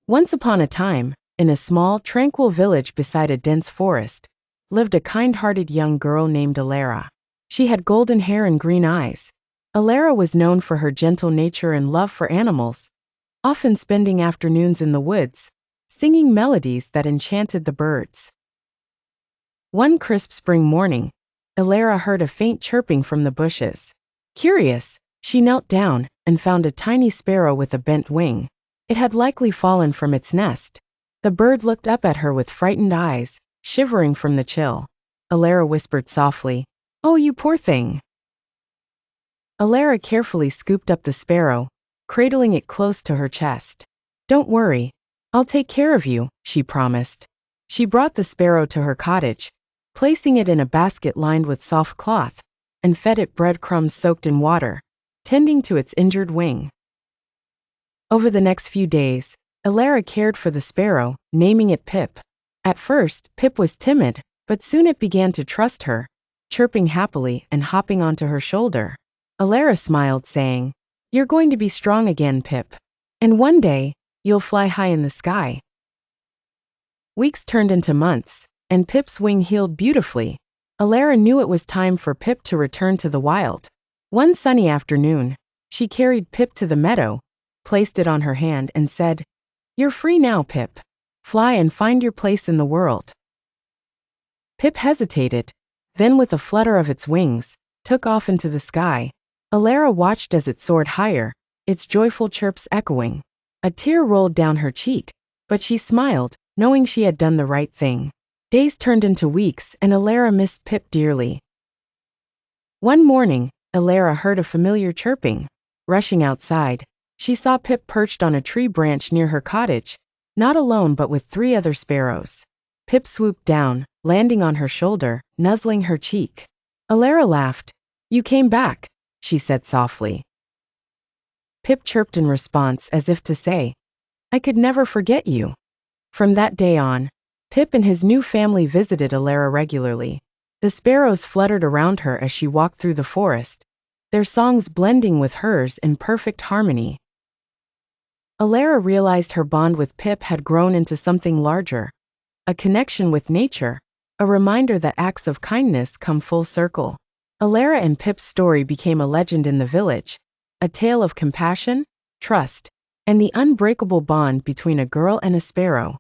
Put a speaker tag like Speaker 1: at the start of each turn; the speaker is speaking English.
Speaker 1: Once upon a time, in a small, tranquil village beside a dense forest, lived a kind-hearted young girl named Elara. She had golden hair and green eyes. Elara was known for her gentle nature and love for animals, often spending afternoons in the woods, singing melodies that enchanted the birds. One crisp spring morning, Elara heard a faint chirping from the bushes. Curious, she knelt down and found a tiny sparrow with a bent wing. It had likely fallen from its nest. The bird looked up at her with frightened eyes, shivering from the chill. Elara whispered softly, "Oh, you poor thing." Elara carefully scooped up the sparrow, cradling it close to her chest. "Don't worry, I'll take care of you," she promised. She brought the sparrow to her cottage, placing it in a basket lined with soft cloth, and fed it breadcrumbs soaked in water, tending to its injured wing. Over the next few days, Elara cared for the sparrow, naming it Pip. At first, Pip was timid, but soon it began to trust her, chirping happily and hopping onto her shoulder. Elara smiled, saying, "You're going to be strong again, Pip. And one day, you'll fly high in the sky." Weeks turned into months, and Pip's wing healed beautifully. Elara knew it was time for Pip to return to the wild. One sunny afternoon, she carried Pip to the meadow, placed it on her hand, and said, "You're free now, Pip. Fly and find your place in the world." Pip hesitated, then with a flutter of its wings, took off into the sky. Elara watched as it soared higher, its joyful chirps echoing. A tear rolled down her cheek, but she smiled, knowing she had done the right thing. Days turned into weeks, and Elara missed Pip dearly. One morning, Elara heard a familiar chirping. Rushing outside, she saw Pip perched on a tree branch near her cottage, not alone but with 3 other sparrows. Pip swooped down, landing on her shoulder, nuzzling her cheek. Elara laughed. "You came back," she said softly. Pip chirped in response as if to say, "I could never forget you." From that day on, Pip and his new family visited Elara regularly. The sparrows fluttered around her as she walked through the forest, their songs blending with hers in perfect harmony. Elara realized her bond with Pip had grown into something larger, a connection with nature, a reminder that acts of kindness come full circle. Elara and Pip's story became a legend in the village, a tale of compassion, trust, and the unbreakable bond between a girl and a sparrow.